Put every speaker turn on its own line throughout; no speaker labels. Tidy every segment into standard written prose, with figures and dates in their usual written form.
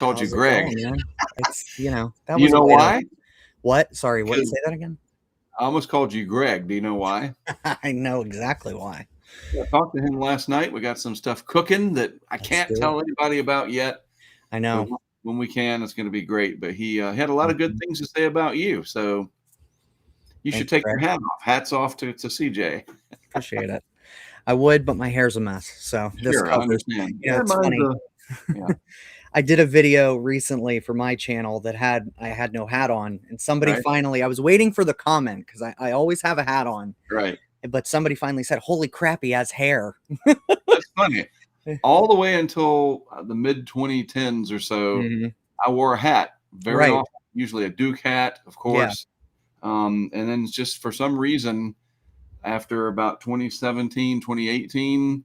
Called you
How's it
Greg.
going, man? It's, that
You
was a
know
way to,
why?
what? Sorry, what?
Because
Say that again.
I almost called you Greg. Do you know why?
I know exactly why.
I talked to him last night. We got some stuff cooking that I
Let's
can't
do it.
tell anybody about yet.
I
But
know.
when we can, it's going to be great. But he had a lot of good
Mhm.
things to say about you. So you should
Thanks,
take your
Greg.
hat off. Hats off to CJ.
Appreciate it. I would, but my hair's a mess. So this
Sure, I
covers,
understand. Yeah,
it's
mine's
funny.
yeah.
I did a video recently for my channel that I had no hat on, and somebody
Right,
finally, I was waiting for the comment because I always have a hat on,
right.
but somebody finally said, "Holy crap, he has hair."
That's funny. All the way until the mid 2010s or so,
Mhm.
I wore a hat very
Right.
often, usually a Duke hat, of
Yeah.
course. And then just for some reason, after about 2017, 2018,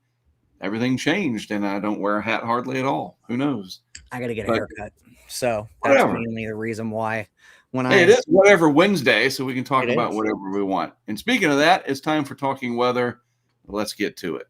everything changed and I don't wear a hat hardly at all. Who knows?
I got to get a
But
haircut. So that's
whatever.
mainly the reason why when
Hey, it
I,
is whatever Wednesday, so we can talk
it
about
is.
whatever we want. And speaking of that, it's time for talking weather. Let's get to it.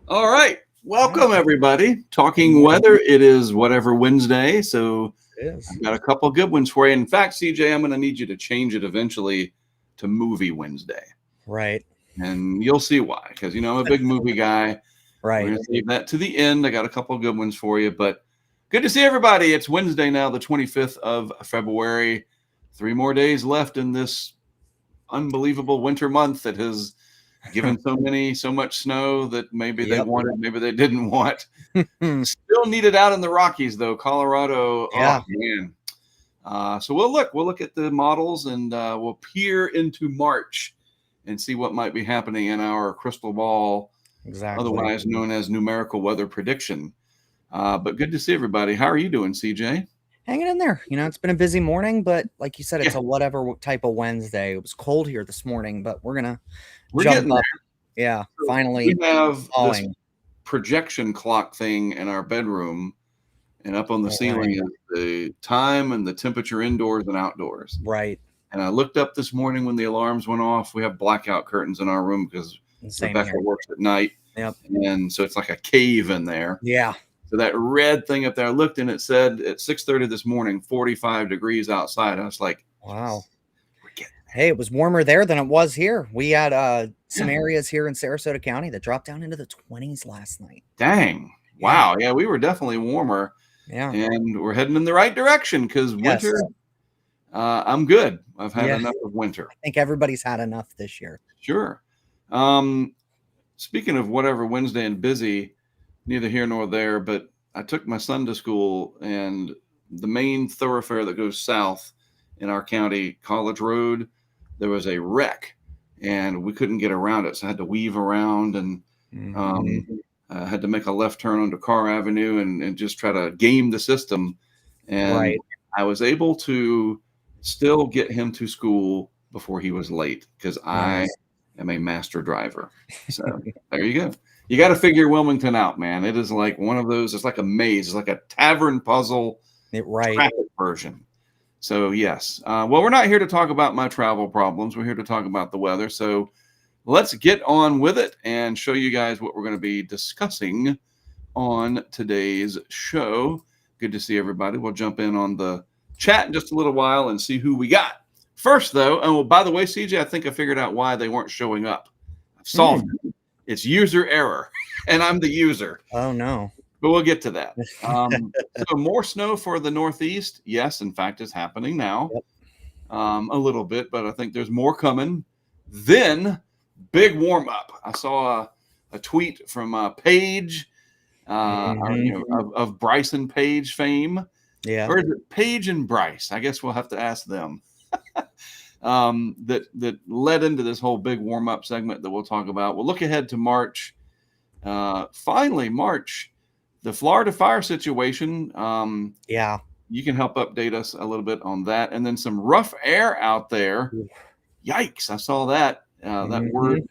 All right. Welcome, everybody. Talking weather. It is whatever Wednesday. So
It is.
I've got a couple good ones for you. In fact, CJ, I'm going to need you to change it eventually to Movie Wednesday.
Right.
And you'll see why. Because, I'm a big movie guy. We're
Right.
going to save that to the end. I got a couple good ones for you. But good to see everybody. It's Wednesday now, the 25th of February. 3 more days left in this unbelievable winter month that has given so much snow that maybe they
Yep.
wanted, maybe they didn't want. Still needed out in the Rockies, though. Colorado,
Yeah.
oh man. So we'll look at the models and we'll peer into March and see what might be happening in our crystal ball,
Exactly.
otherwise known as numerical weather prediction. But good to see everybody. How are you doing, CJ?
Hanging in there. It's been a busy morning, but like you said, it's
Yeah.
a whatever type of Wednesday. It was cold here this morning, but we're gonna
We're
jump
getting
up.
there.
Yeah,
So
finally
we have this
thawing.
projection clock thing in our bedroom, and up on the
All
ceiling
right.
is the time and the temperature indoors and outdoors.
Right.
And I looked up this morning when the alarms went off. We have blackout curtains in our room because
Same
Rebecca
here.
works at night.
Yep.
And so it's like a cave in there.
Yeah.
So that red thing up there, I looked and it said at 6:30 this morning, 45 degrees outside. I was like,
Wow.
we're getting
Hey, it was warmer there than it was here. We had some
Yeah.
areas here in Sarasota County that dropped down into the 20s last night.
dang. Wow. Yeah, we were definitely warmer.
Yeah.
And we're heading in the right direction because
Yes.
winter, I'm good. I've had
Yeah.
enough of winter.
I think everybody's had enough this year.
Sure. Speaking of whatever Wednesday and busy, neither here nor there, but I took my son to school, and the main thoroughfare that goes south in our county, College Road, there was a wreck, and we couldn't get around it, so I had to weave around and had to make a left turn onto Carr Avenue and just try to game the system. And
Right.
I was able to still get him to school before he was late because I
Nice.
am a master driver. So there you go. You got to figure Wilmington out, man. It is like one of those. It's like a maze. It's like a tavern puzzle
Right.
traffic version. So yes. Well, we're not here to talk about my travel problems. We're here to talk about the weather. So let's get on with it and show you guys what we're going to be discussing on today's show. Good to see everybody. We'll jump in on the chat in just a little while and see who we got. First, though, and well, by the way, CJ, I think I figured out why they weren't showing up. I've solved it. It's user error, and I'm the user.
Oh, no.
But we'll get to that. So more snow for the Northeast. Yes, in fact, it's happening now.
Yep.
A little bit, but I think there's more coming. Then big warm up. I saw a tweet from Paige, of Bryson Page fame.
Yeah.
Or is it Paige and Bryce? I guess we'll have to ask them. That led into this whole big warm up segment that we'll talk about. We'll look ahead to March. Finally, March, the Florida fire situation.
Yeah.
You can help update us a little bit on that, and then some rough air out there. Yikes! I saw that that word,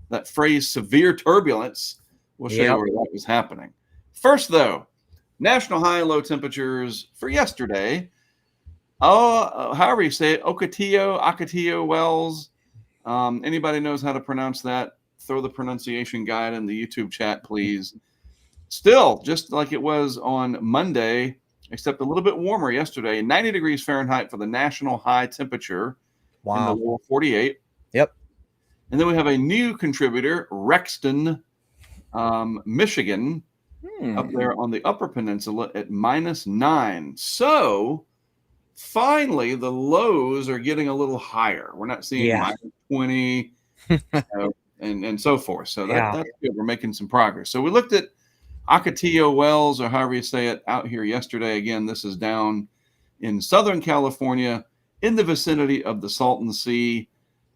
that phrase, severe turbulence. We'll show you where that was happening. First, though, national high and low temperatures for yesterday. However you say it, Ocotillo Wells. Anybody knows how to pronounce that? Throw the pronunciation guide in the YouTube chat, please. Still, just like it was on Monday, except a little bit warmer yesterday. 90 degrees Fahrenheit for the national high temperature in the lower 48.
Yep.
And then we have a new contributor, Rexton, Michigan, up there on the Upper Peninsula at -9. So finally, the lows are getting a little higher. We're not seeing -20 and so forth. So that's good. We're making some progress. So we looked at Ocotillo Wells, or however you say it, out here yesterday. Again, this is down in Southern California in the vicinity of the Salton Sea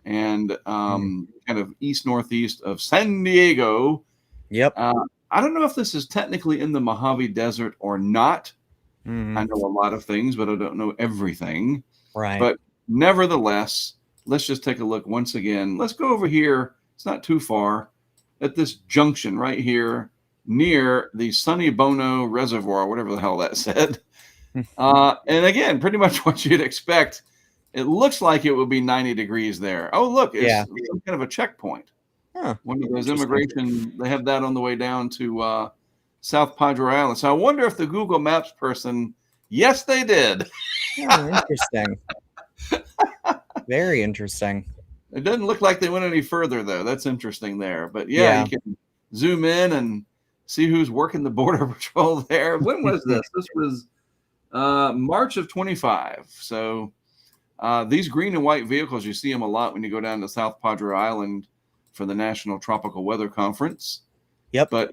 and kind of east-northeast of San Diego.
Yep.
I don't know if this is technically in the Mojave Desert or not. I know a lot of things, but I don't know everything.
Right.
But nevertheless, let's just take a look once again. Let's go over here. It's not too far at this junction right here near the Sunny Bono Reservoir, whatever the hell that said. And again, pretty much what you'd expect. It looks like it would be 90 degrees there. Oh, look, it's some kind of a checkpoint.
Huh.
One of those immigration, they have that on the way down to South Padre Island. So I wonder if the Google Maps person, yes, they did.
Oh, interesting. Very interesting.
It doesn't look like they went any further, though. That's interesting there. But you can zoom in and see who's working the Border Patrol there. When was this? This was March of 25. So these green and white vehicles, you see them a lot when you go down to South Padre Island for the National Tropical Weather Conference.
Yep.
But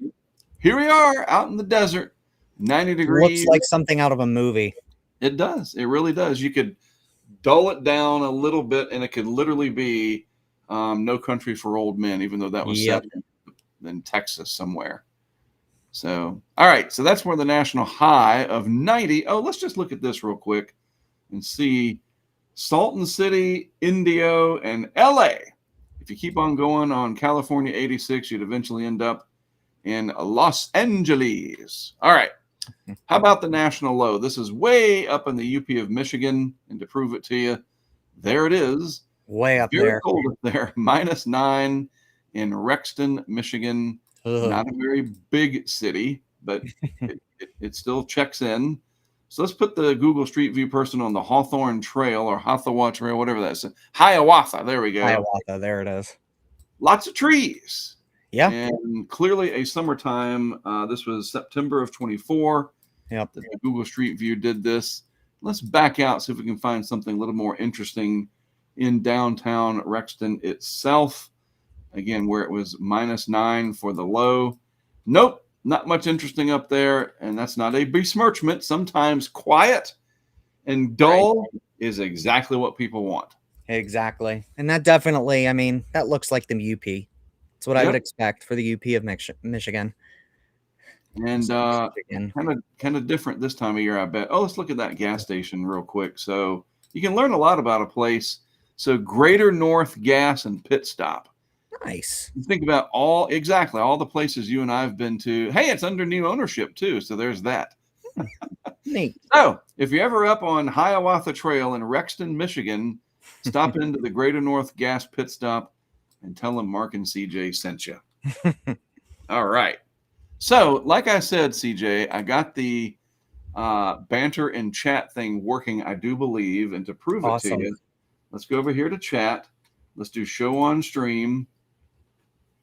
here we are out in the desert, 90 degrees.
Looks like something out of a movie.
It does. It really does. You could dull it down a little bit, and it could literally be No Country for Old Men, even though that was set in Texas somewhere. So, all right. So that's where the national high of 90. Oh, let's just look at this real quick and see Salton City, Indio, and LA. If you keep on going on California 86, you'd eventually end up in Los Angeles. All right. How about the national low? This is way up in the UP of Michigan. And to prove it to you, there it is.
Way up
Very
there.
cold up there. -9 in Rexton, Michigan. Not a very big city, but it still checks in. So let's put the Google Street View person on the Hawthorne Trail or Hothawa Trail, whatever that's. Hiawatha. There we go.
Hiawatha. There it is.
Lots of trees.
Yeah.
And clearly a summertime. This was September of 24.
Yep.
The Google Street View did this. Let's back out, see if we can find something a little more interesting in downtown Rexton itself. Again, where it was -9 for the low. Nope, not much interesting up there. And that's not a besmirchment. Sometimes quiet and dull is exactly what people want.
Exactly. And that definitely, I mean, that looks like the UP. That's what I would expect for the UP of Michigan.
And
Michigan.
kind of different this time of year, I bet. Oh, let's look at that gas station real quick. So you can learn a lot about a place. So Greater North Gas and Pit Stop.
Nice.
You think about all the places you and I have been to. Hey, it's under new ownership too, so there's that.
Neat.
So if you're ever up on Hiawatha Trail in Rexton, Michigan, stop into the Greater North Gas Pit Stop and tell them Mark and CJ sent you. All right. So, like I said, CJ, I got the banter and chat thing working, I do believe. And to prove it to you, let's go over here to chat. Let's do show on stream.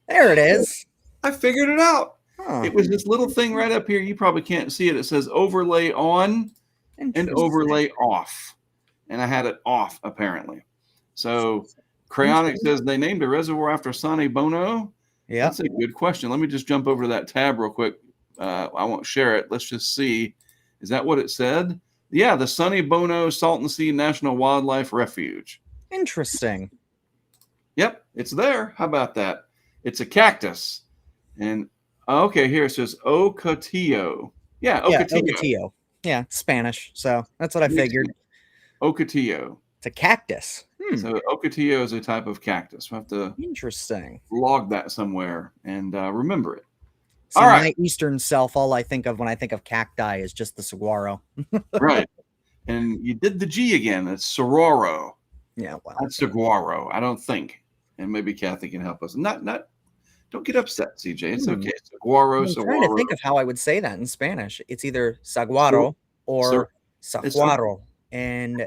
There it is.
I figured it out.
Huh.
It was this little thing right up here. You probably can't see it. It says overlay on and overlay off. And I had it off, apparently. So, Cryonic says they named a reservoir after Sonny Bono.
Yeah,
that's a good question. Let me just jump over to that tab real quick. I won't share it. Let's just see. Is that what it said? Yeah, the Sonny Bono Salton Sea National Wildlife Refuge.
Interesting.
Yep, it's there. How about that? It's a cactus. And okay, here it says Ocotillo. Yeah, Ocotillo.
Ocotillo. Yeah, Spanish. So that's what I figured.
Ocotillo.
It's a cactus.
So Ocotillo is a type of cactus. We'll have to log that somewhere and remember it.
See, all right. My eastern self, all I think of when I think of cacti is just the saguaro.
Right. And you did the G again. It's sororo.
Yeah, well,
that's saguaro, I don't think. And maybe Kathy can help us. Don't get upset, CJ. It's okay. Saguaro,
I'm trying to think of how I would say that in Spanish. It's either saguaro or saguaro. And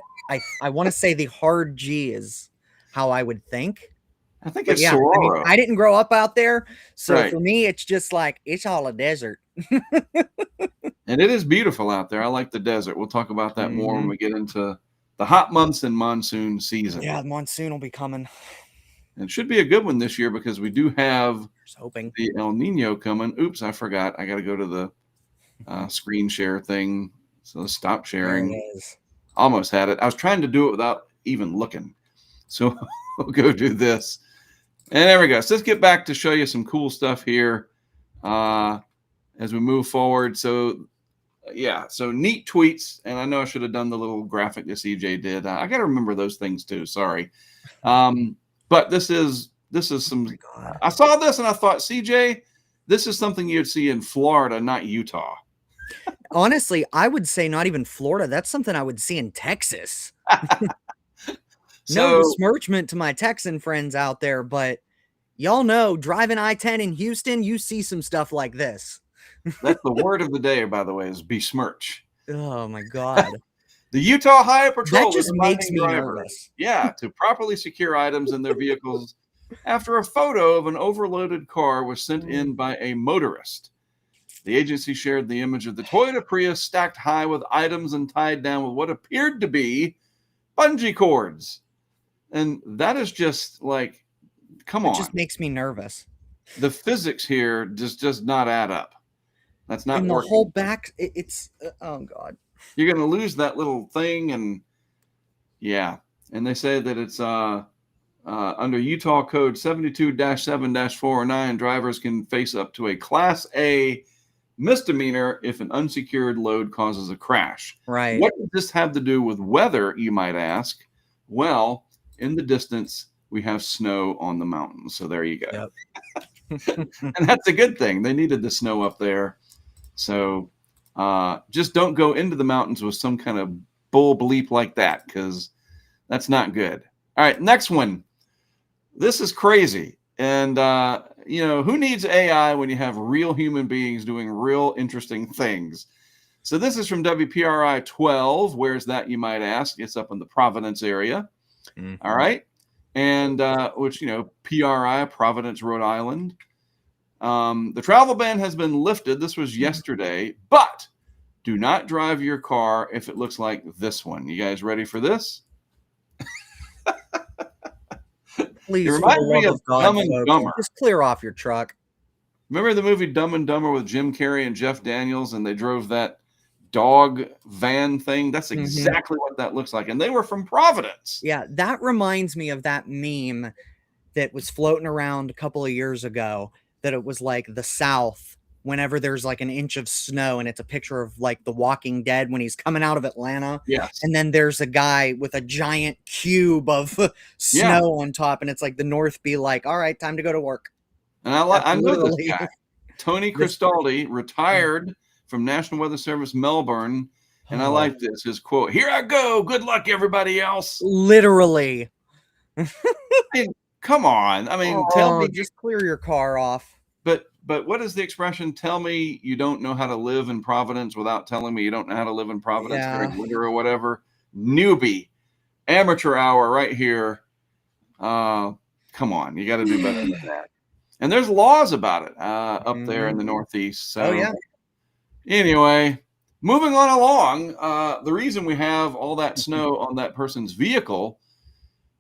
I want to say the hard G is how I would think.
I think it's sororo.
I didn't grow up out there. So for me, it's just like, it's all a desert.
And it is beautiful out there. I like the desert. We'll talk about that more when we get into the hot months and monsoon season.
Yeah, the monsoon will be coming.
And it should be a good one this year because we do have
hoping
the El Nino coming. Oops, I forgot. I got to go to the screen share thing. So stop sharing.
There it is.
Almost had it. I was trying to do it without even looking. So we'll go do this. And there we go. So let's get back to show you some cool stuff here as we move forward. So, yeah, so neat tweets. And I know I should have done the little graphic that CJ did. I got to remember those things too. Sorry. But this is some. I saw this and I thought, CJ, this is something you'd see in Florida, not Utah.
Honestly, I would say not even Florida. That's something I would see in Texas. No besmirchment to my Texan friends out there, but y'all know driving I-10 in Houston, you see some stuff like this.
That's the word of the day, by the way, is besmirch.
Oh my God.
The Utah Highway Patrol
that just makes me nervous.
Yeah, to properly secure items in their vehicles after a photo of an overloaded car was sent in by a motorist. The agency shared the image of the Toyota Prius stacked high with items and tied down with what appeared to be bungee cords. And that is just like, come on.
It just makes me nervous.
The physics here just does not add up. That's not
and
working.
The whole back, it's, oh God.
You're going to lose that little thing. And yeah. And they say that it's under Utah Code 72-7-409, drivers can face up to a Class A misdemeanor if an unsecured load causes a crash.
Right.
What does this have to do with weather, you might ask? Well, in the distance, we have snow on the mountains. So there you go. Yep. And that's a good thing. They needed the snow up there. So just don't go into the mountains with some kind of bull bleep like that, because that's not good. All right, next one. This is crazy. And, who needs AI when you have real human beings doing real interesting things? So this is from WPRI 12. Where's that, you might ask? It's up in the Providence area. Mm-hmm. All right. And which, PRI, Providence, Rhode Island. The travel ban has been lifted. This was yesterday. But do not drive your car if it looks like this one. You guys ready for this?
Please, it reminds me of Dumb and Dumber. Just clear off your truck.
Remember the movie Dumb and Dumber with Jim Carrey and Jeff Daniels, and they drove that dog van thing? That's exactly what that looks like. And they were from Providence.
Yeah, that reminds me of that meme that was floating around a couple of years ago, that it was like the South whenever there's like an inch of snow and it's a picture of like The Walking Dead when he's coming out of Atlanta.
Yes.
And then there's a guy with a giant cube of snow on top, and it's like the North be like, all right, time to go to work.
And I know this guy. Tony Cristaldi, retired from National Weather Service Melbourne. And I like this, his quote, "Here I go. Good luck, everybody else."
Literally.
I mean, come on. I mean, tell me.
Just clear your car off.
But what is the expression? Tell me you don't know how to live in Providence without telling me you don't know how to live in Providence during winter or whatever. Newbie. Amateur hour right here. Come on. You got to do better than that. And there's laws about it up there in the Northeast. So anyway, moving on along, the reason we have all that snow on that person's vehicle,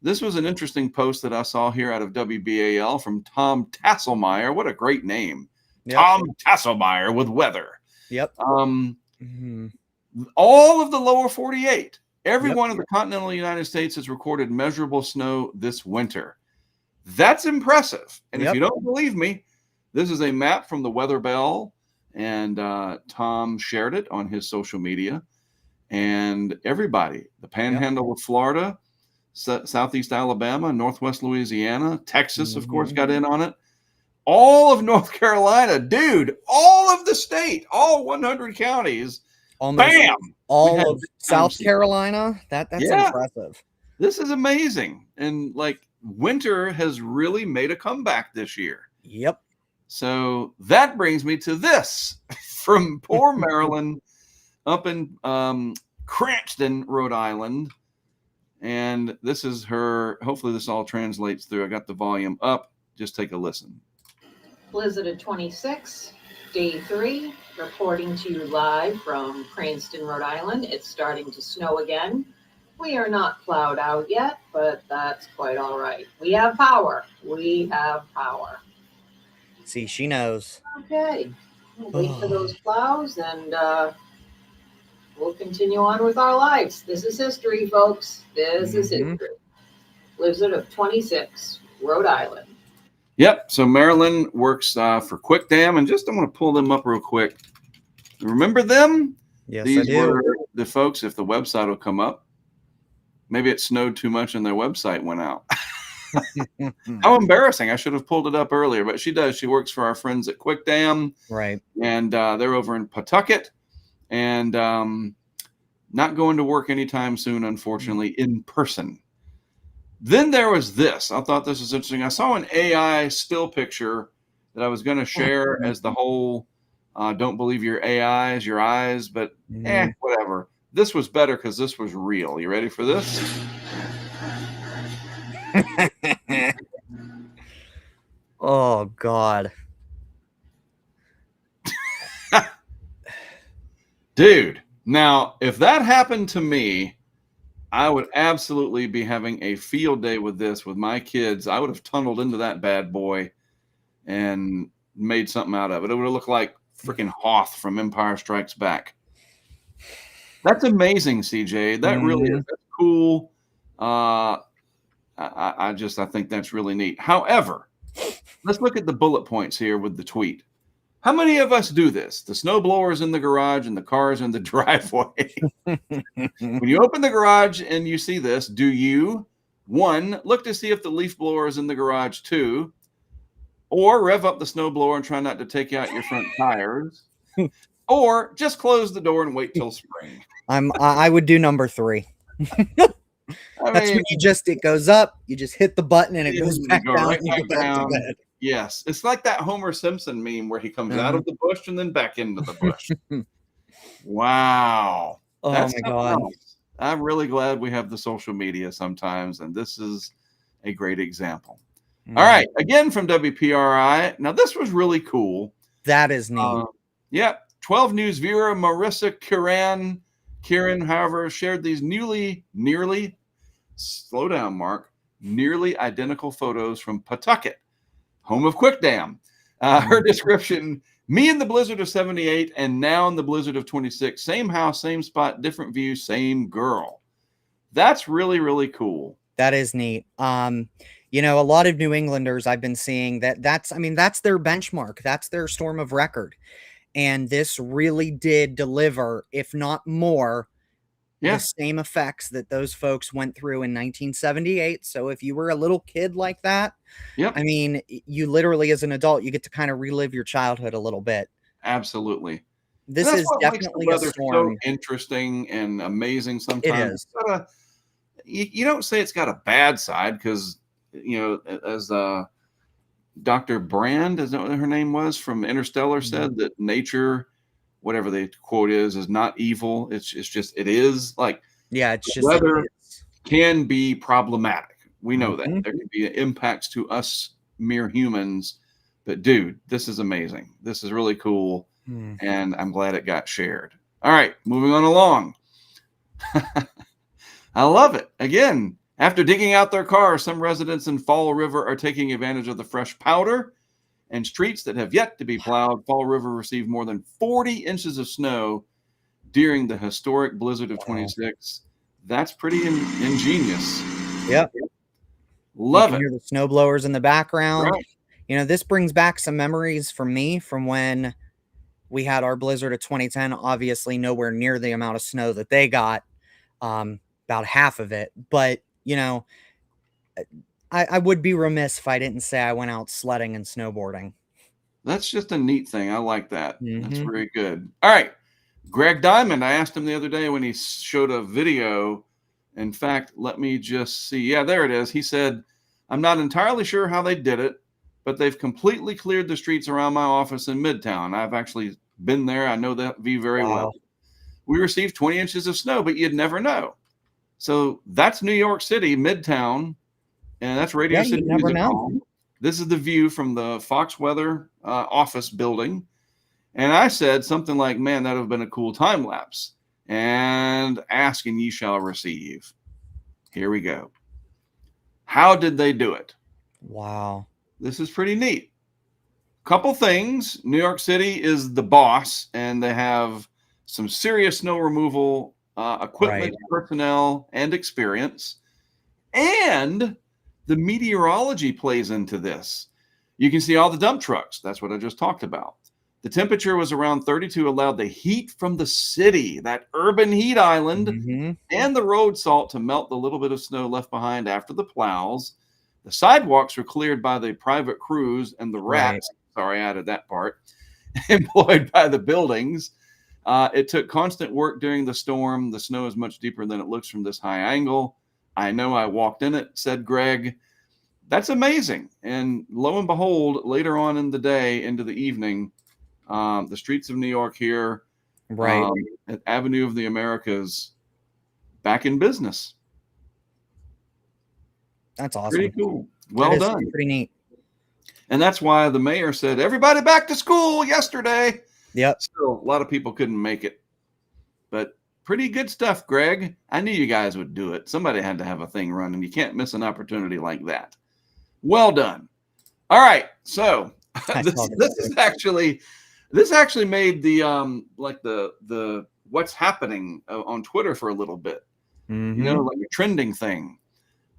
this was an interesting post that I saw here out of WBAL from Tom Tasselmeyer. What a great name. Yep. Tom Tasselmeyer with weather.
Yep.
All of the lower 48, every one of the continental United States has recorded measurable snow this winter. That's impressive. And if you don't believe me, this is a map from the Weather Bell, and Tom shared it on his social media. And everybody, the Panhandle of Florida, Southeast Alabama, Northwest Louisiana, Texas, of course, got in on it. All of North Carolina, dude, all of the state, all 100 counties. Almost bam!
All of South Carolina. That's impressive.
This is amazing. And like winter has really made a comeback this year.
Yep.
So that brings me to this from poor Marilyn up in Cranston, Rhode Island. And this is her, hopefully this all translates through. I got the volume up. Just take a listen.
Blizzard of 26, day 3, reporting to you live from Cranston, Rhode Island. It's starting to snow again. We are not plowed out yet, but that's quite all right. We have power. We have power.
See, she knows.
Okay. We'll wait for those plows, and we'll continue on with our lives. This is history, folks. This is history. Blizzard of 26, Rhode Island.
Yep. So Marilyn works for Quick Dam, and just I'm going to pull them up real quick. Remember them?
Yes,
These
I do.
Were the folks, if the website will come up. Maybe it snowed too much and their website went out. How embarrassing. I should have pulled it up earlier, but she does. She works for our friends at Quick Dam.
Right.
And they're over in Pawtucket. And not going to work anytime soon, unfortunately, in person. Then there was this. I thought this was interesting. I saw an AI still picture that I was going to share as the whole don't believe your AIs, your eyes, but whatever. This was better because this was real. You ready for this?
Oh, God.
Dude, now, if that happened to me, I would absolutely be having a field day with this with my kids. I would have tunneled into that bad boy and made something out of it. It would have looked like freaking Hoth from Empire Strikes Back. That's amazing, CJ. That really is. That's cool. I think that's really neat. However, let's look at the bullet points here with the tweet. How many of us do this? The snowblower's in the garage and the car's in the driveway. When you open the garage and you see this, do you, 1, look to see if the leaf blower is in the garage 2, or rev up the snowblower and try not to take out your front tires, or just close the door and wait till spring?
I would do number 3. That's when it goes up, you just hit the button and it goes back down.
Right back down. To bed. Yes. It's like that Homer Simpson meme where he comes out of the bush and then back into the bush. Wow.
Oh, that's my God.
Else. I'm really glad we have the social media sometimes, and this is a great example. All right. Again from WPRI. Now, this was really cool.
That is neat.
12 News viewer Marissa Kieran, however, shared these nearly identical photos from Pawtucket, home of Quick Dam. Her description, me in the blizzard of 78 and now in the blizzard of 26. Same house, same spot, different view, same girl. That's really, really cool.
That is neat. You know, a lot of New Englanders I've been seeing that's their benchmark. That's their storm of record. And this really did deliver, if not more, the
Yeah.
same effects that those folks went through in 1978. So if you were a little kid like that,
Yep.
I mean, you literally as an adult, you get to kind of relive your childhood a little bit.
Absolutely. And
This
that's
is
what makes the
definitely a
weather so
storm.
interesting and amazing
It
sometimes.
is.
You don't say it's got a bad side because, as Dr. Brand, is that what her name was, from Interstellar said, that nature, whatever the quote is not evil. It's just, it is. Like,
Yeah, it's just it
weather
is.
can be problematic. We know that.
Mhm.
There can be impacts to us mere humans. But dude, this is amazing. This is really cool.
Hmm.
And I'm glad it got shared. All right, moving on along. I love it. Again, after digging out their cars, some residents in Fall River are taking advantage of the fresh powder and streets that have yet to be plowed. Fall River received more than 40 inches of snow during the historic blizzard of
Wow.
26. That's pretty ingenious.
Yep. You
Love
can
it.
hear the snow blowers in the background.
Right.
You know, this brings back some memories for me from when we had our blizzard of 2010. Obviously, nowhere near the amount of snow that they got, about half of it. But, you know, I would be remiss if I didn't say I went out sledding and snowboarding.
That's just a neat thing. I like that. That's
Hmm.
very good. All right. Greg Diamond, I asked him the other day when he showed a video. In fact, let me just see. Yeah, there it is. He said, I'm not entirely sure how they did it, but they've completely cleared the streets around my office in Midtown. I've actually been there. I know that view very well. We received 20 inches of snow, but you'd never know. So that's New York City, Midtown, and that's Radio
Yeah,
City
you never
Music
know.
Hall. This is the view from the Fox Weather office building. And I said something like, man, that would have been a cool time lapse. And ask and ye shall receive. Here we go. How did they do it?
Wow.
This is pretty neat. Couple things. New York City is the boss, and they have some serious snow removal equipment, personnel, and experience. And the meteorology plays into this. You can see all the dump trucks. That's what I just talked about. The temperature was around 32, allowed the heat from the city, that urban heat island,
Mhm.
and the road salt to melt the little bit of snow left behind after the plows. The sidewalks were cleared by the private crews and the rats. Sorry, I added that part. Employed by the buildings. It took constant work during the storm. The snow is much deeper than it looks from this high angle. I know I walked in it, said Greg. That's amazing. And lo and behold, later on in the day, into the evening, the streets of New York here, at Avenue of the Americas, back in business.
That's awesome.
Pretty cool. Well done.
Pretty neat.
And that's why the mayor said, everybody back to school yesterday.
Yep.
So a lot of people couldn't make it. But pretty good stuff, Greg. I knew you guys would do it. Somebody had to have a thing running. You can't miss an opportunity like that. Well done. All right. So this actually made the the what's happening on Twitter for a little bit.
Mhm.
You know, like a trending thing.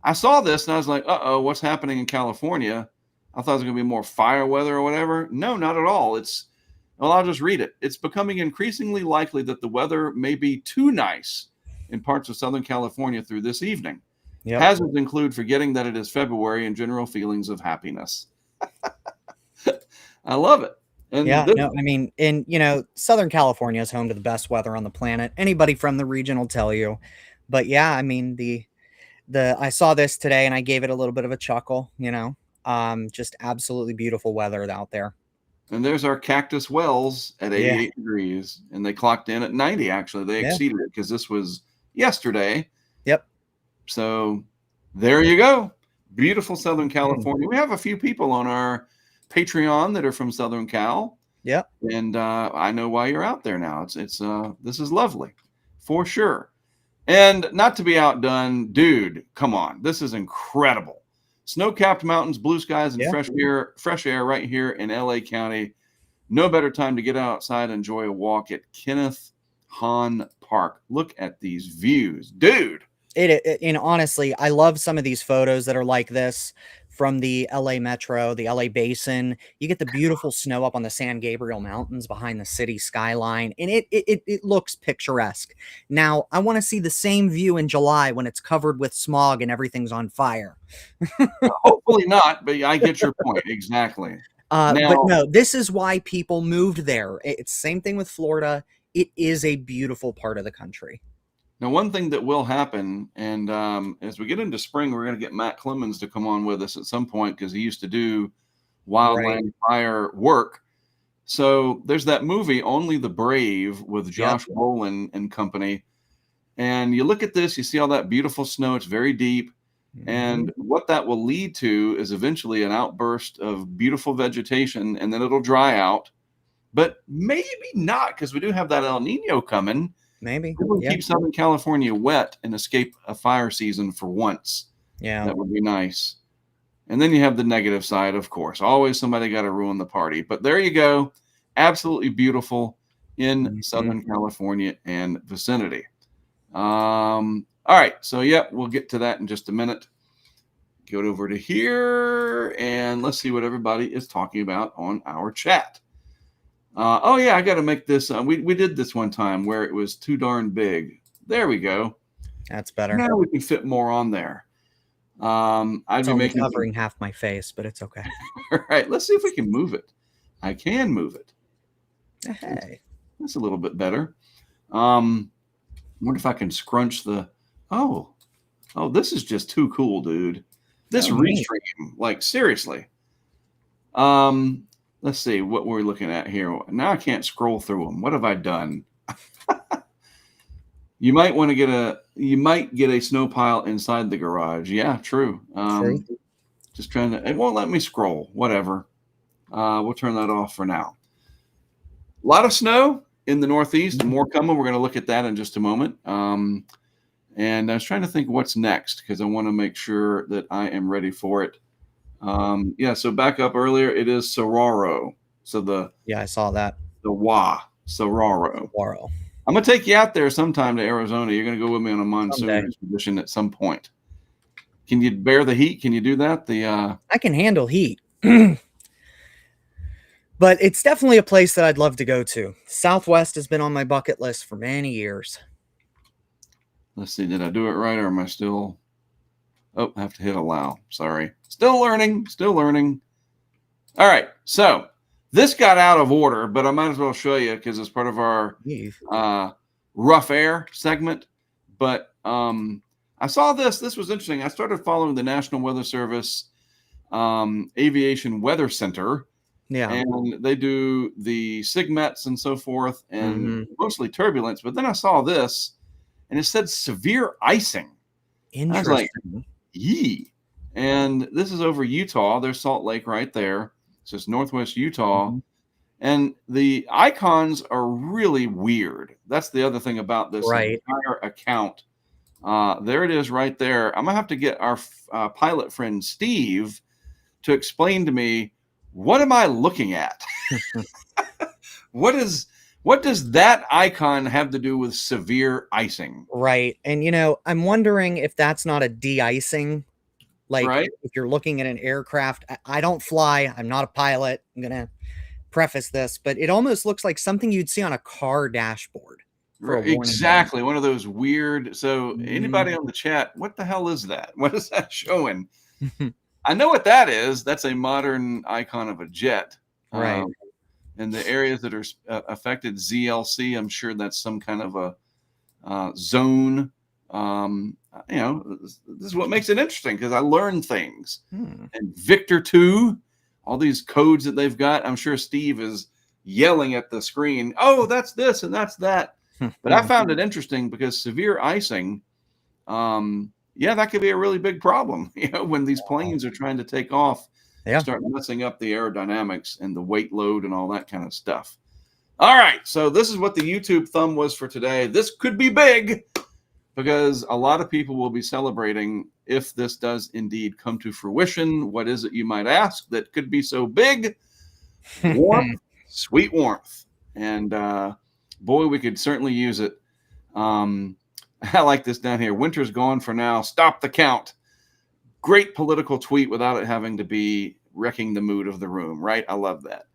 I saw this and I was like, uh-oh, what's happening in California? I thought it was going to be more fire weather or whatever. No, not at all. Well, I'll just read it. It's becoming increasingly likely that the weather may be too nice in parts of Southern California through this evening. Yep. Hazards include forgetting that it is February and general feelings of happiness. I love it. And
Southern California is home to the best weather on the planet. Anybody from the region will tell you. But yeah, I mean, I saw this today and I gave it a little bit of a chuckle, just absolutely beautiful weather out there.
And there's our Cactus Wells at 88 degrees, and they clocked in at 90. Actually, they exceeded it because this was yesterday.
Yep.
So there you go. Beautiful Southern California. We have a few people on our Patreon that are from Southern Cal.
Yep.
And I know why you're out there now. It's this is lovely for sure. And not to be outdone, dude, come on. This is incredible. Snow-capped mountains, blue skies, and fresh air right here in LA County. No better time to get outside and enjoy a walk at Kenneth Hahn Park. Look at these views. Dude,
And honestly, I love some of these photos that are like this from the LA Metro, the LA Basin. You get the beautiful snow up on the San Gabriel Mountains behind the city skyline, and it looks picturesque. Now, I want to see the same view in July when it's covered with smog and everything's on fire.
Hopefully not, but I get your point. Exactly.
But
Now,
no, this is why people moved there. It's same thing with Florida. It is a beautiful part of the country.
now, one thing that will happen, and as we get into spring, we're going to get Matt Clemens to come on with us at some point because he used to do
Right.
wildland fire work. So there's that movie, Only the Brave, with Josh Brolin and company. And you look at this, you see all that beautiful snow. It's very deep. And what that will lead to is eventually an outburst of beautiful vegetation, and then it'll dry out. But maybe not, because we do have that El Nino coming.
Maybe.
We'll
Yeah.
keep Southern California wet and escape a fire season for once.
Yeah.
That would be nice. And then you have the negative side, of course. Always somebody got to ruin the party. But there you go. Absolutely beautiful in Southern California and vicinity. All right. So, we'll get to that in just a minute. Go over to here and let's see what everybody is talking about on our chat. I got to make this. We did this one time where it was too darn big. There we go.
That's better.
Now we can fit more on there. I'd
It's
be
only
making
covering half my face, but it's okay.
All right, let's see if we can move it. I can move it.
Hey,
That's a little bit better. Wonder if I can scrunch the. Oh, this is just too cool, dude. This restream, like seriously. Let's see what we're looking at here. Now I can't scroll through them. What have I done? You might get a snow pile inside the garage. Yeah, true.
true.
Just trying to. It won't let me scroll. Whatever. We'll turn that off for now. A lot of snow in the Northeast. More coming. We're going to look at that in just a moment. And I was trying to think what's next because I want to make sure that I am ready for it. So back up earlier, it is Sororo. So
I saw that.
the Sororo.
Sororo.
I'm gonna take you out there sometime to Arizona. You're gonna go with me on a monsoon expedition at some point. Can you bear the heat? Can you do that?
I can handle heat. But it's definitely a place that I'd love to go to. Southwest has been on my bucket list for many years.
Let's see, did I do it right or am I still? Oh, I have to hit allow. Sorry. Still learning. All right. So this got out of order, but I might as well show you because it's part of our rough air segment. But I saw this. This was interesting. I started following the National Weather Service Aviation Weather Center. Yeah. And they do the SIGMETs and so forth and mostly turbulence. But then I saw this and it said severe icing.
Interesting.
I was like, yee. And this is over Utah. There's Salt Lake right there. So it's Northwest Utah. And the icons are really weird. That's the other thing about this entire account. There it is right there. I'm going to have to get our pilot friend Steve to explain to me, what am I looking at? What does that icon have to do with severe icing?
Right. And, I'm wondering if that's not a de-icing. Like, if you're looking at an aircraft, I don't fly. I'm not a pilot. I'm going to preface this, but it almost looks like something you'd see on a car dashboard.
Exactly. One of those weird. So anybody on the chat, what the hell is that? What is that showing? I know what that is. That's a modern icon of a jet.
Right.
And the areas that are affected, ZLC, I'm sure that's some kind of a zone. This is what makes it interesting because I learn things. And Victor 2, all these codes that they've got, I'm sure Steve is yelling at the screen, oh, that's this and that's that. But I found it interesting because severe icing, that could be a really big problem. When these planes are trying to take off, start messing up the aerodynamics and the weight load and all that kind of stuff. All right, so this is what the YouTube thumb was for today. This could be big because a lot of people will be celebrating if this does indeed come to fruition. What is it, you might ask, that could be so big? Warmth, sweet warmth. And boy, we could certainly use it. I like this down here. Winter's gone for now. Stop the count. Great political tweet without it having to be wrecking the mood of the room, right? I love that.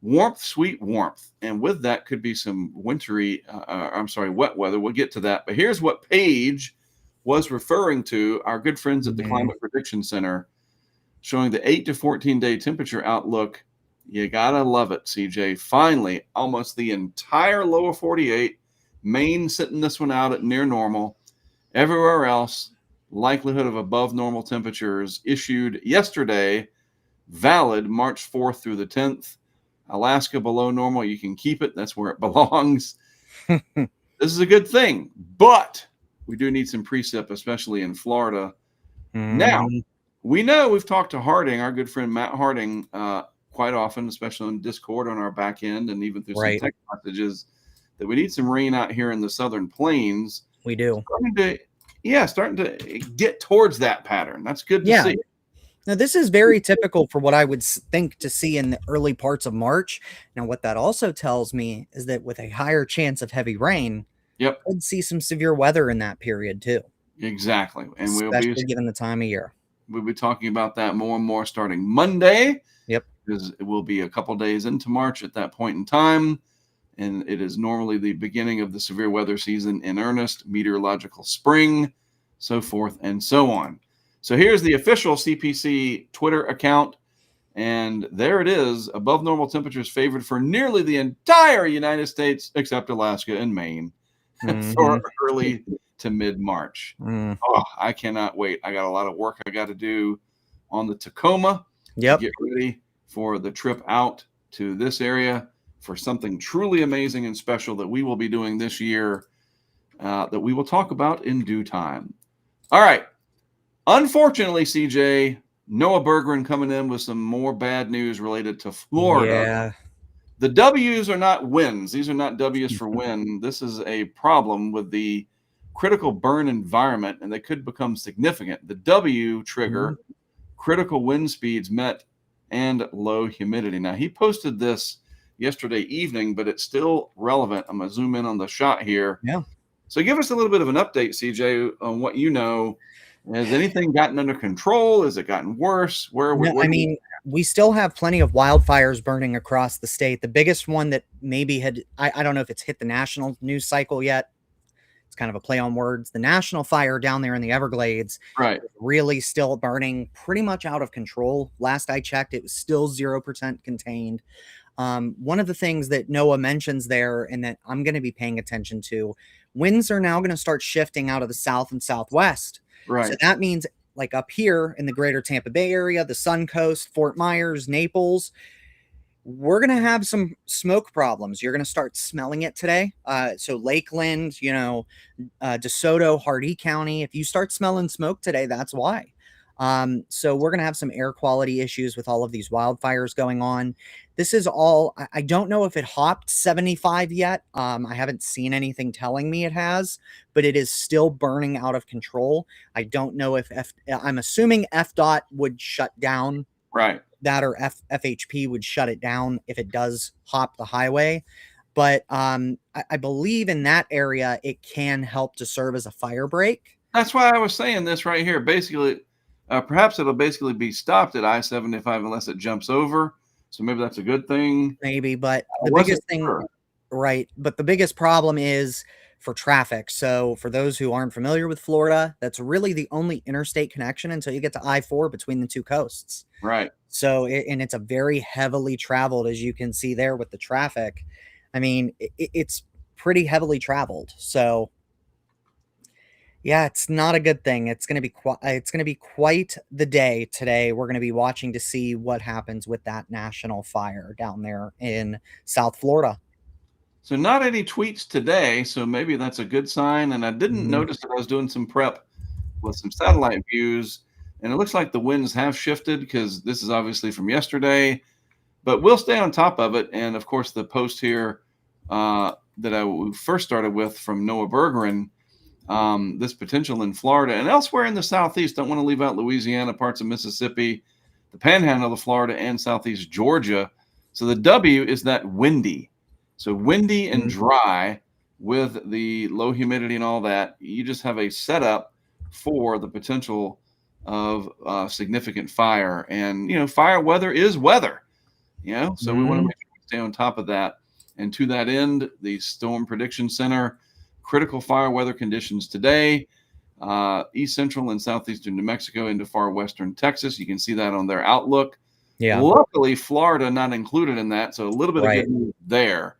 Warmth, sweet warmth. And with that could be some wintry, wet weather. We'll get to that. But here's what Paige was referring to, our good friends at the Climate Prediction Center, showing the 8 to 14 day temperature outlook. You gotta love it, CJ. Finally, almost the entire lower 48. Maine sitting this one out at near normal. Everywhere else, likelihood of above normal temperatures issued yesterday, valid March 4th through the 10th. Alaska below normal, you can keep it. That's where it belongs. This is a good thing, but we do need some precip, especially in Florida. Now, we know we've talked to Harding, our good friend Matt Harding, quite often, especially on Discord on our back end and even through some text messages, that we need some rain out here in the southern plains.
We do.
Starting to get towards that pattern. That's good to see.
Now, this is very typical for what I would think to see in the early parts of March. Now, what that also tells me is that with a higher chance of heavy rain, could see some severe weather in that period too.
Exactly. And
especially given the time of year.
We'll be talking about that more and more starting Monday.
Because
it will be a couple days into March at that point in time. And it is normally the beginning of the severe weather season in earnest, meteorological spring, so forth and so on. So here's the official CPC Twitter account. And there it is. Above normal temperatures favored for nearly the entire United States, except Alaska and Maine, for early to mid-March. Oh, I cannot wait. I got a lot of work I got to do on the Tacoma. To get ready for the trip out to this area for something truly amazing and special that we will be doing this year that we will talk about in due time. All right. Unfortunately, CJ, Noah Berggren coming in with some more bad news related to Florida. The W's are not wins. These are not W's for win. This is a problem with the critical burn environment, and they could become significant. The W trigger, critical wind speeds met and low humidity. Now, he posted this yesterday evening, but it's still relevant. I'm going to zoom in on the shot here. So give us a little bit of an update, CJ, on what you know. Has anything gotten under control? Has it gotten worse?
We still have plenty of wildfires burning across the state. The biggest one that maybe I don't know if it's hit the national news cycle yet. It's kind of a play on words. The national fire down there in the Everglades, really still burning, pretty much out of control. Last I checked, it was still 0% contained. One of the things that Noah mentions there and that I'm going to be paying attention to, winds are now going to start shifting out of the south and southwest. So that means like up here in the greater Tampa Bay area, the Sun Coast, Fort Myers, Naples, we're going to have some smoke problems. You're going to start smelling it today. So Lakeland, DeSoto, Hardee County, if you start smelling smoke today, that's why. So we're going to have some air quality issues with all of these wildfires going on. This is all, I don't know if it hopped 75 yet. I haven't seen anything telling me it has, but it is still burning out of control. I don't know if I'm assuming FDOT would shut down that, or FHP would shut it down if it does hop the highway. But I believe in that area, it can help to serve as a fire break.
That's why I was saying this right here. Basically, perhaps it'll basically be stopped at I-75 unless it jumps over. So maybe that's a good thing.
Maybe, but the biggest thing, but the biggest problem is for traffic. So for those who aren't familiar with Florida, that's really the only interstate connection until you get to I-4 between the two coasts. So, and it's a very heavily traveled, as you can see there with the traffic. I mean, it's pretty heavily traveled. So yeah, it's not a good thing. It's going to be quite the day today. We're going to be watching to see what happens with that national fire down there in South Florida.
So not any tweets today, so maybe that's a good sign. And I didn't notice that I was doing some prep with some satellite views, and it looks like the winds have shifted because this is obviously from yesterday, but we'll stay on top of it. And of course, the post here that I first started with from Noah Berggren, this potential in Florida and elsewhere in the Southeast. Don't want to leave out Louisiana, parts of Mississippi, the panhandle of Florida, and Southeast Georgia. So the W is that windy. So windy and dry. with the low humidity and all that, you just have a setup for the potential of significant fire. And, fire weather is weather, so we want to make sure we stay on top of that. And to that end, the Storm Prediction Center, critical fire weather conditions today, east central and southeastern New Mexico into far western Texas. You can see that on their outlook.
Yeah.
Luckily, Florida not included in that, so a little bit of good news there.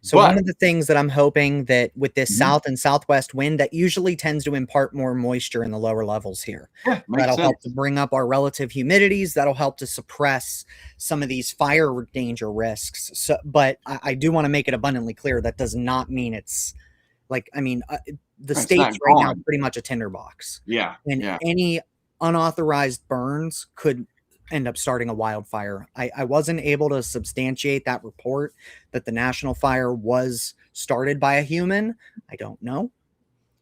So one of the things that I'm hoping that with this south and southwest wind that usually tends to impart more moisture in the lower levels here, that'll help to bring up our relative humidities. That'll help to suppress some of these fire danger risks. So, but I do want to make it abundantly clear that does not mean it's like, the state's right now pretty much a tinderbox.
Yeah.
And any unauthorized burns could end up starting a wildfire. I wasn't able to substantiate that report that the national fire was started by a human. I don't know.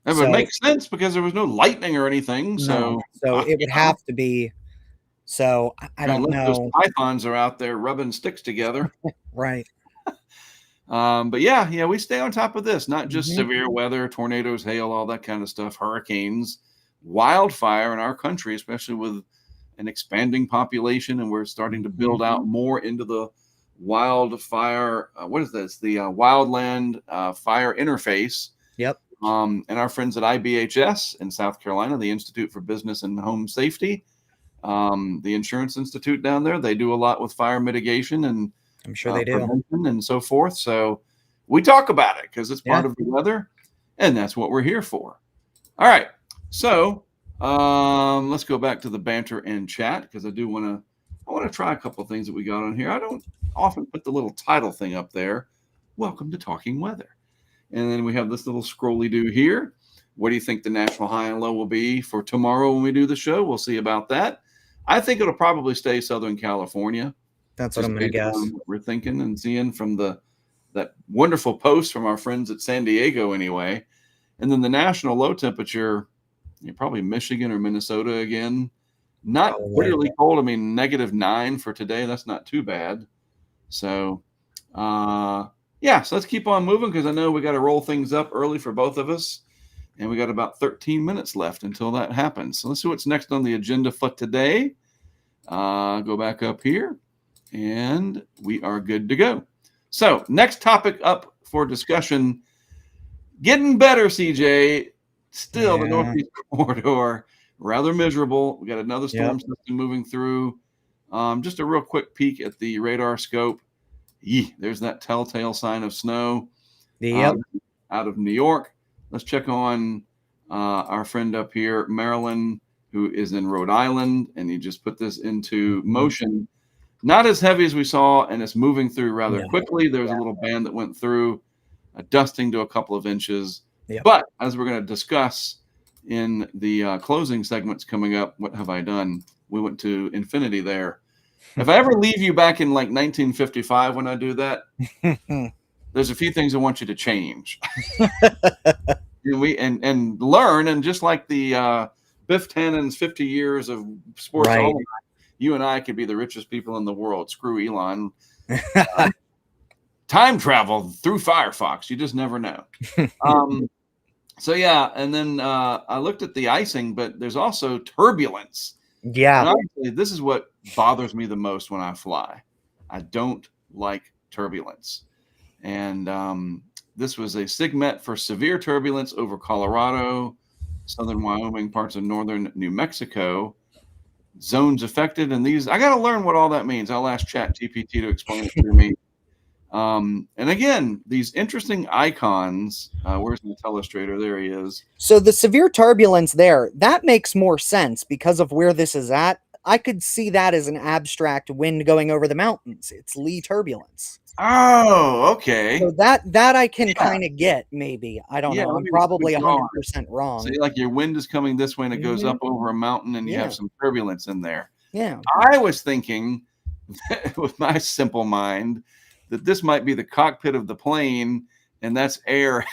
It would make sense because there was no lightning or anything. So
it would have to be. So I don't know.
Those pythons are out there rubbing sticks together.
Right.
But yeah, we stay on top of this, not just severe weather, tornadoes, hail, all that kind of stuff, hurricanes, wildfire in our country, especially with an expanding population, and we're starting to build out more into the wildfire. What is this? The wildland fire interface.
Yep.
And our friends at IBHS in South Carolina, the Institute for Business and Home Safety, the Insurance Institute down there, they do a lot with fire mitigation, and
I'm sure they do,
and so forth. So we talk about it because it's part of the weather, and that's what we're here for. All right. So let's go back to the banter and chat because I want to try a couple of things that we got on here. I don't often put the little title thing up there. Welcome to Talking Weather. And then we have this little scrolly do here. What do you think the national high and low will be for tomorrow when we do the show? We'll see about that. I think it'll probably stay Southern California.
That's what I'm going to guess.
What we're thinking and seeing from that wonderful post from our friends at San Diego anyway. And then the national low temperature, probably Michigan or Minnesota again. Not really cold. -9 for today. That's not too bad. So, so let's keep on moving because I know we got to roll things up early for both of us. And we got about 13 minutes left until that happens. So let's see what's next on the agenda for today. Go back up here. And we are good to go. So next topic up for discussion. Getting better, CJ. Still, the Northeast corridor, rather miserable. We got another storm system moving through. Just a real quick peek at the radar scope. There's that telltale sign of snow out of New York. Let's check on our friend up here, Maryland, who is in Rhode Island, and he just put this into motion. Not as heavy as we saw, and it's moving through rather quickly. There's a little band that went through, dusting to a couple of inches. But as we're going to discuss in the closing segments coming up, what have I done? We went to infinity there. If I ever leave you back in like 1955 when I do that, there's a few things I want you to change. and learn, and just like the Biff Tannen's 50 years of sports, you and I could be the richest people in the world. Screw Elon. Time travel through Firefox. You just never know. And then I looked at the icing, but there's also turbulence.
Yeah.
And honestly, this is what bothers me the most when I fly. I don't like turbulence. And this was a SIGMET for severe turbulence over Colorado, southern Wyoming, parts of northern New Mexico. Zones affected, and these, I got to learn what all that means. I'll ask ChatGPT to explain it to me. And again, these interesting icons. Where's the telestrator? There he is.
So the severe turbulence there, that makes more sense because of where this is at. I could see that as an abstract wind going over the mountains. It's Lee turbulence.
Oh, okay.
So that I can kind of get, maybe. I don't know. I'm probably 100% wrong.
So like your wind is coming this way and it goes up over a mountain and you have some turbulence in there.
Yeah.
I was thinking with my simple mind that this might be the cockpit of the plane and that's air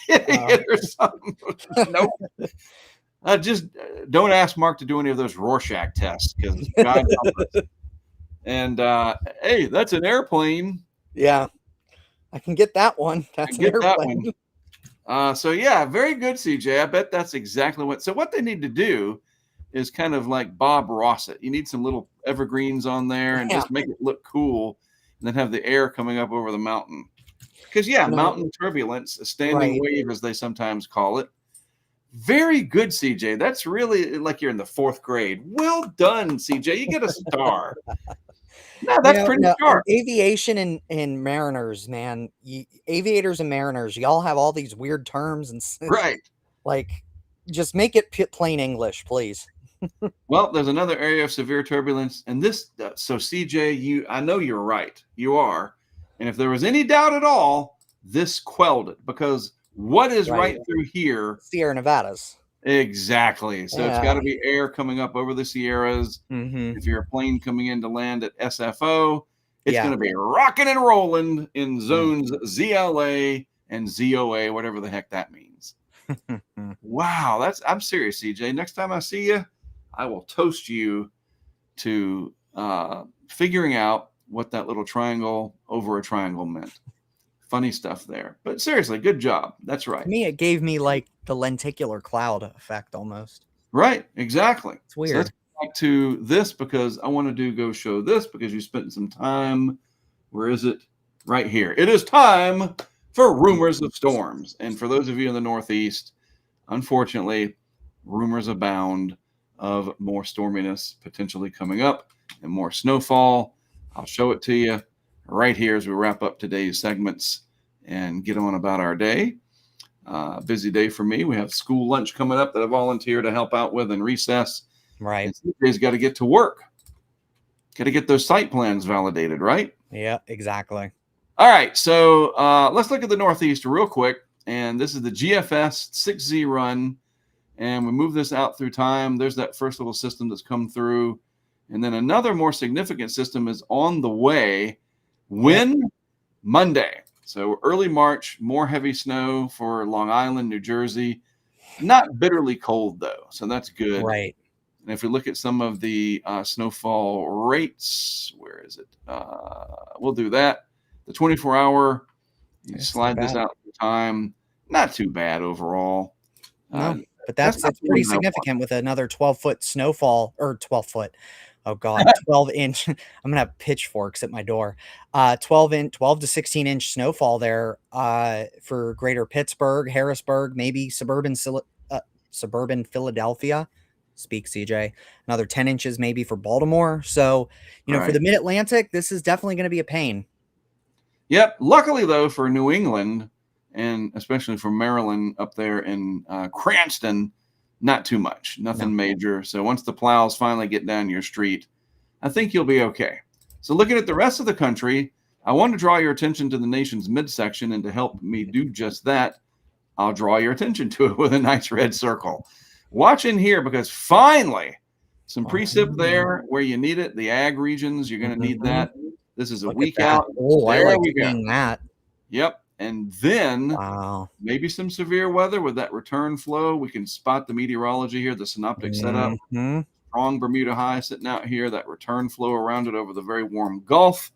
hitting it or something. Nope. Just don't ask Mark to do any of those Rorschach tests because God help us. And hey, that's an airplane.
Yeah, I can get that one. That's an airplane.
So yeah, very good, CJ. I bet that's exactly what. So what they need to do is kind of like Bob Ross it. You need some little evergreens on there and
Yeah.
just make it look cool, and then have the air coming up over the mountain. Because yeah,
You know,
mountain turbulence, a standing
right.
wave, as they sometimes call it. Very good, CJ. That's really like you're in the 4th grade. Well done, CJ. You get a star. No, that's pretty
No,
sharp.
aviation and mariners, man. Aviators and mariners, y'all have all these weird terms and
Right.
like, just make it plain English, please.
Well, there's another area of severe turbulence, and this. So, CJ, I know you're right. You are, and if there was any doubt at all, this quelled it because what is right through here?
Sierra Nevadas.
Exactly. So it's got to be air coming up over the Sierras.
Mm-hmm.
If you're a plane coming in to land at SFO, it's
Yeah.
going to be rocking and rolling in zones ZLA and ZOA, whatever the heck that means. Wow, I'm serious, CJ. Next time I see you, I will toast you to figuring out what that little triangle over a triangle meant. Funny stuff there. But seriously, good job. That's right.
To me, it gave me like the lenticular cloud effect almost.
Right, exactly.
It's weird.
So let's go back to this because I want to go show this because you spent some time. Where is it? Right here. It is time for rumors of storms. And for those of you in the Northeast, unfortunately, rumors abound of more storminess potentially coming up and more snowfall. I'll show it to you right here as we wrap up today's segments and get on about our day. Busy day for me. We have school lunch coming up that I volunteer to help out with in recess.
Right.
CJ's got to get to work. Got to get those site plans validated, right?
Yeah, exactly.
All right, so let's look at the Northeast real quick. And this is the GFS 6Z run. And we move this out through time. There's that first little system that's come through. And then another more significant system is on the way. When? Monday. So early March, more heavy snow for Long Island, New Jersey. Not bitterly cold, though. So that's good.
Right.
And if we look at some of the snowfall rates, where is it? We'll do that. The 24-hour, you slide this out through time. Not too bad overall.
No, but that's pretty significant with another 12-foot snowfall, or 12-foot. Oh God, 12-inch. I'm gonna have pitchforks at my door. 12 to 16-inch snowfall there for greater Pittsburgh, Harrisburg, maybe suburban Philadelphia. Speak, CJ. Another 10 inches maybe for Baltimore. So, for the Mid-Atlantic, this is definitely going to be a pain.
Yep. Luckily, though, for New England and especially for Maryland up there in Cranston, not too much. Nothing major. So once the plows finally get down your street, I think you'll be okay. So looking at the rest of the country, I want to draw your attention to the nation's midsection, and to help me do just that, I'll draw your attention to it with a nice red circle. Watch in here because finally some precip there where you need it. The ag regions, you're going to need that. This is a week out.
Oh, I like seeing that.
Yep. And then maybe some severe weather with that return flow. We can spot the meteorology here, the synoptic setup. Strong Bermuda high sitting out here, that return flow around it over the very warm Gulf.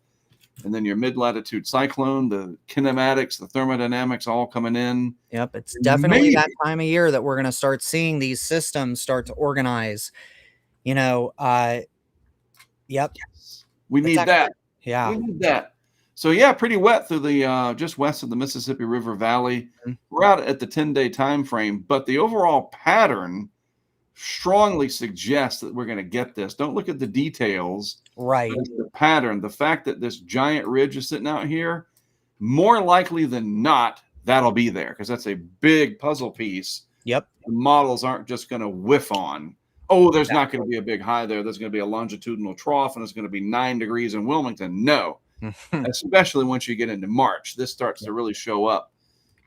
And then your mid-latitude cyclone, the kinematics, the thermodynamics all coming in.
Yep, it's definitely that time of year that we're going to start seeing these systems start to organize. Yep.
Yes. We need that.
Yeah.
We need that. So, yeah, pretty wet through the just west of the Mississippi River Valley. We're out at the 10-day time frame, but the overall pattern strongly suggests that we're going to get this. Don't look at the details.
Right.
The pattern, the fact that this giant ridge is sitting out here, more likely than not, that'll be there because that's a big puzzle piece.
Yep.
The models aren't just going to whiff on, oh, there's not going to be a big high there. There's going to be a longitudinal trough and it's going to be 9 degrees in Wilmington. No. Especially once you get into March, this starts to really show up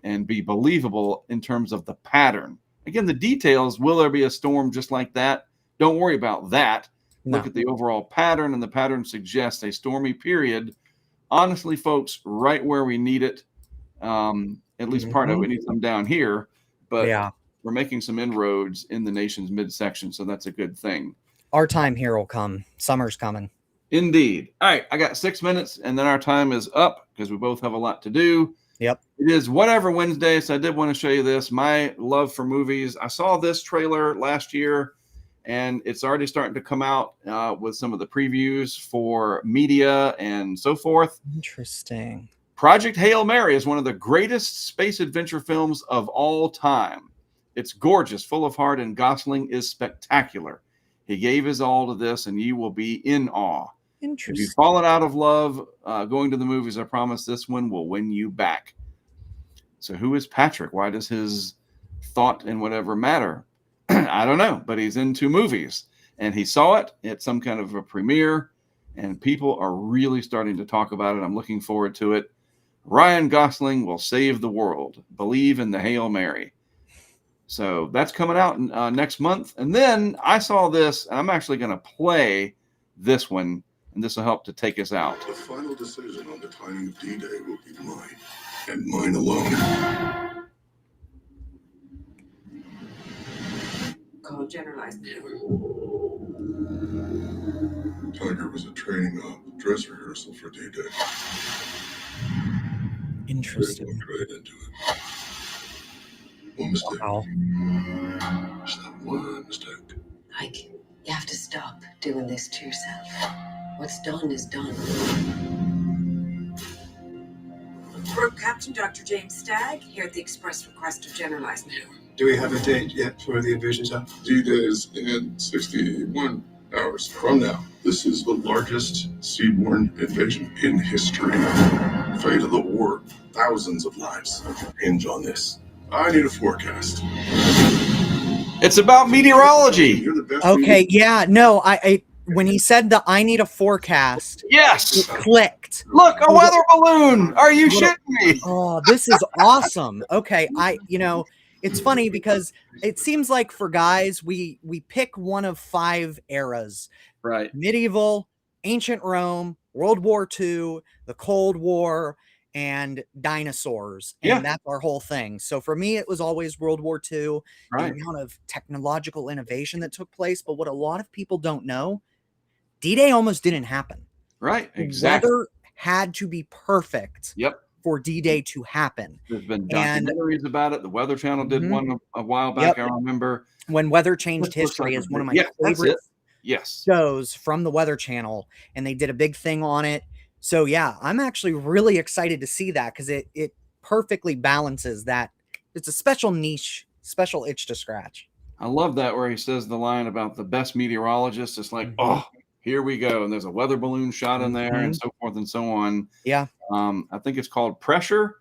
and be believable in terms of the pattern. Again, the details, will there be a storm just like that? Don't worry about that. No. Look at the overall pattern, and the pattern suggests a stormy period. Honestly, folks, right where we need it. At least part of it, we need some down here, but we're making some inroads in the nation's midsection, so that's a good thing.
Our time here will come. Summer's coming.
Indeed. All right, I got 6 minutes, and then our time is up because we both have a lot to do.
Yep.
It is Whatever Wednesday, so I did want to show you this. My love for movies. I saw this trailer last year, and it's already starting to come out with some of the previews for media and so forth.
Interesting.
Project Hail Mary is one of the greatest space adventure films of all time. It's gorgeous, full of heart, and Gosling is spectacular. He gave his all to this, and you will be in awe. If
Interesting.
you've fallen out of love going to the movies, I promise this one will win you back. So who is Patrick? Why does his thought and whatever matter? I don't know, but he's into movies, and he saw it at some kind of a premiere, and people are really starting to talk about it. I'm looking forward to it. Ryan Gosling will save the world. Believe in the Hail Mary. So that's coming out next month. And then I saw this, and I'm actually going to play this one, and this will help to take us out.
The final decision on the timing of D-Day will be mine, and mine alone.
Call General Eisenhower.
Tiger was a training dress rehearsal for D-Day.
Interesting.
Right into it. One mistake.
Wow.
Just that one mistake.
Ike, you have to stop doing this to yourself. What's done is done. Group Captain Dr. James Stagg, here at the express request of General Eisenhower.
Do we have a date yet for the invasion's up?
D-Day is in 61 hours from now. This is the largest seaborne invasion in history. The fate of the war, thousands of lives hinge on this. I need a forecast.
It's about meteorology.
You're the best
Okay, yeah, no, I when he said that I need a forecast, it
Yes.
clicked.
Look, a weather balloon. Are you shitting me?
Oh, this is awesome. Okay, it's funny because it seems like for guys, we pick one of 5 eras:
Right.
medieval, ancient Rome, World War II, the Cold War, and dinosaurs. And
Yeah.
that's our whole thing. So for me, it was always World War II,
Right.
the amount of technological innovation that took place. But what a lot of people don't know, D-Day almost didn't happen.
Right.
The
Exactly.
weather had to be perfect
Yep.
for D-Day to happen.
There's been
And-
documentaries about it. The Weather Channel did
Mhm.
one a while back.
Yep.
I remember.
When Weather Changed
This looks
History
like
is
a
one of my
big- that's
favorite
it. Yes.
shows from the Weather Channel, and they did a big thing on it. So yeah, I'm actually really excited to see that because it perfectly balances that. It's a special niche, special itch to scratch.
I love that where he says the line about the best meteorologist. It's like,
Mhm.
oh, here we go. And there's a weather balloon shot in there and so forth and so on.
Yeah.
I think it's called Pressure,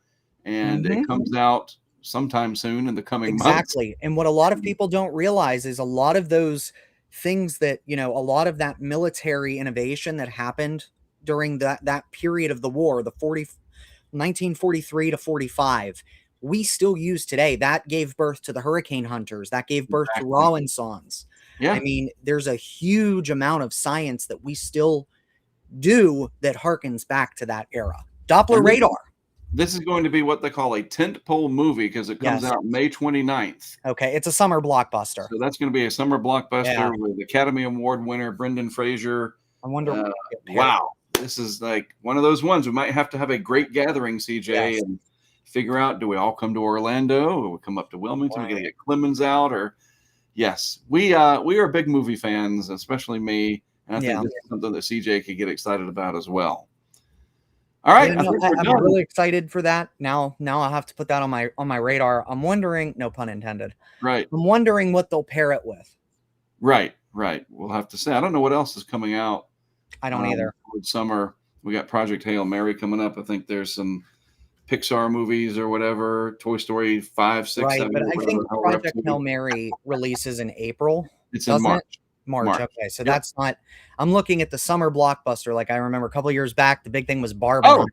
and
Mhm.
it comes out sometime soon in the coming months.
Exactly. And what a lot of people don't realize is a lot of those things that, a lot of that military innovation that happened during that period of the war, 1943 to 45, we still use today. That gave birth to the hurricane hunters. That gave birth to
Exactly.
Rowan songs.
Yeah.
I mean, there's a huge amount of science that we still do that harkens back to that era. Doppler
And
radar.
This is going to be what they call a tentpole movie because it comes
Yes.
out May 29th.
Okay, it's a summer blockbuster.
So that's going to be a summer blockbuster
Yeah.
with Academy Award winner Brendan Fraser.
I wonder. what it pairs
Wow. This is like one of those ones. We might have to have a great gathering, CJ,
Yes.
and figure out, do we all come to Orlando or we come up to Wilmington? We're going to get Clemens out or yes, we are big movie fans, especially me. And I
Yeah.
think this is something that CJ could get excited about as well. All right.
Yeah,
I
no,
think we're
I'm
done.
really excited for that. Now I'll have to put that on my radar. I'm wondering, no pun intended.
Right.
I'm wondering what they'll pair it with.
Right. We'll have to say. I don't know what else is coming out.
I don't either.
With summer, we got Project Hail Mary coming up. I think there's some Pixar movies or whatever, Toy Story 5, 6,
Right,
7.
but I
whatever
think
the hell we're up
Project
to.
Hail Mary releases in April.
It's in
doesn't it?
March.
March.
March.
Okay, so
Yep.
that's not. I'm looking at the summer blockbuster. Like I remember a couple years back, the big thing was Barbie.
Oh,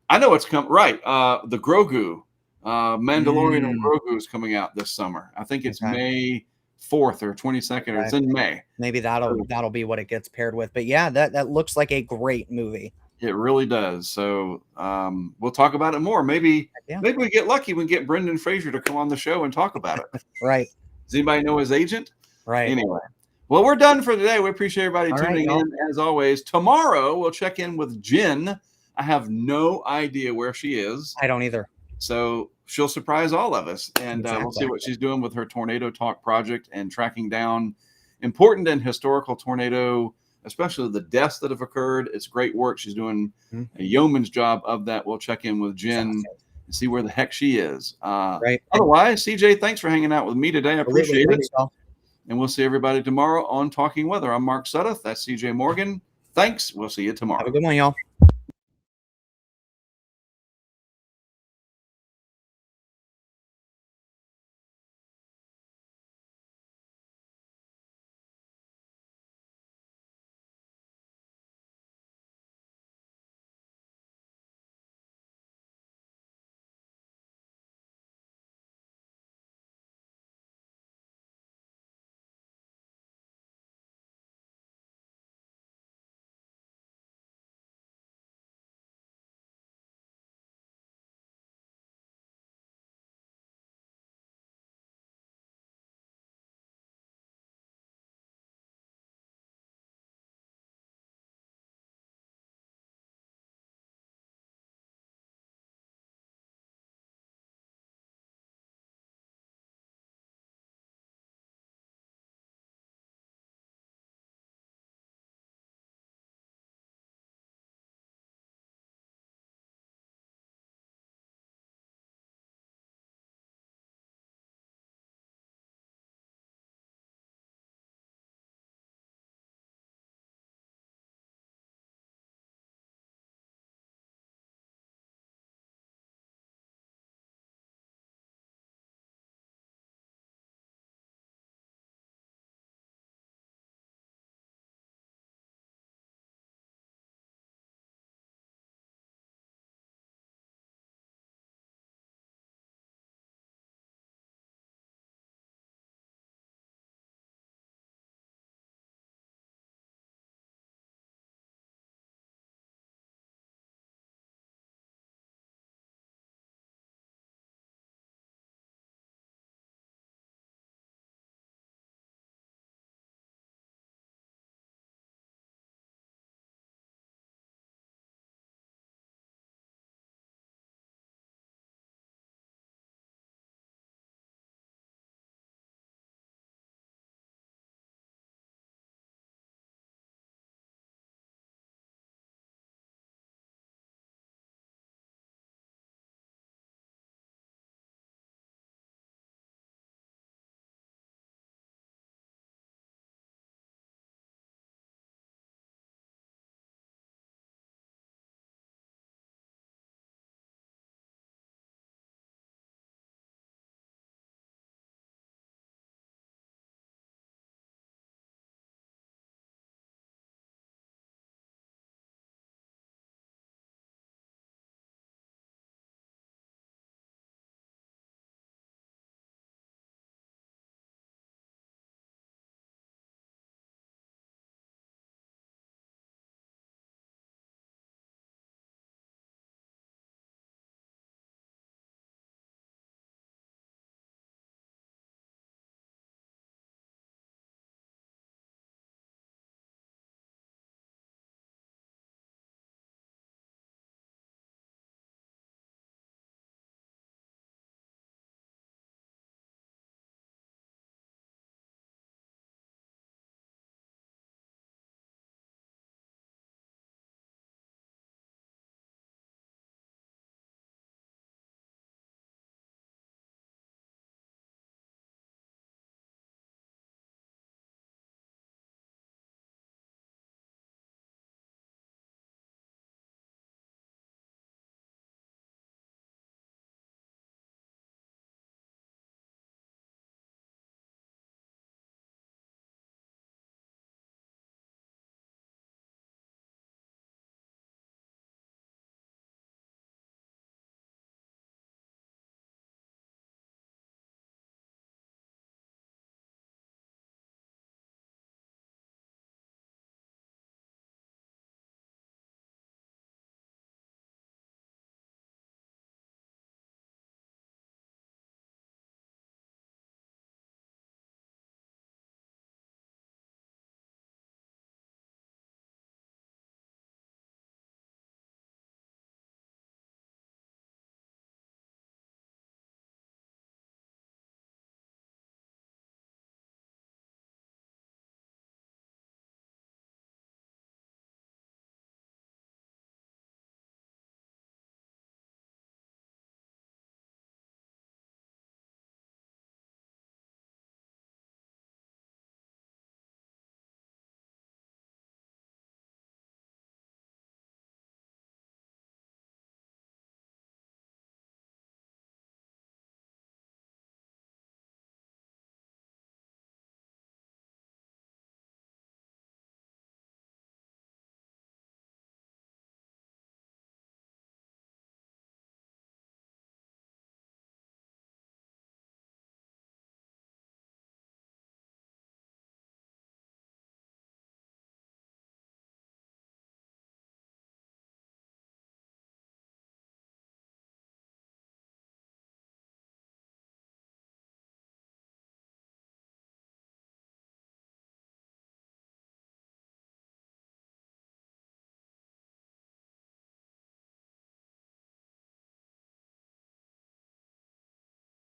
I know what's coming. Right. The Grogu, Mandalorian and
Mm.
Grogu is coming out this summer. I think it's
Okay.
May 4th or 22nd. Or it's in May.
Maybe that'll be what it gets paired with. But yeah, that looks like a great movie.
It really does. So we'll talk about it more. Maybe
Yeah.
maybe we get lucky. We can get Brendan Fraser to come on the show and talk about it.
Right.
Does anybody know his agent?
Right.
Anyway, well, we're done for today. We appreciate everybody
All right,
tuning
y'all.
in as always. Tomorrow we'll check in with Jen. I have no idea where she is.
I don't either.
So she'll surprise all of us, and we'll see
Exactly.
what she's doing with her Tornado Talk project and tracking down important and historical tornado, especially the deaths that have occurred. It's great work. She's doing a yeoman's job of that. We'll check in with Jen and see where the heck she is.
Right.
Otherwise, CJ, thanks for hanging out with me today. I appreciate it.
Y'all.
And we'll see everybody tomorrow on Talking Weather. I'm Mark Sudduth. That's CJ Morgan. Thanks. We'll see you tomorrow.
Have a good one, y'all.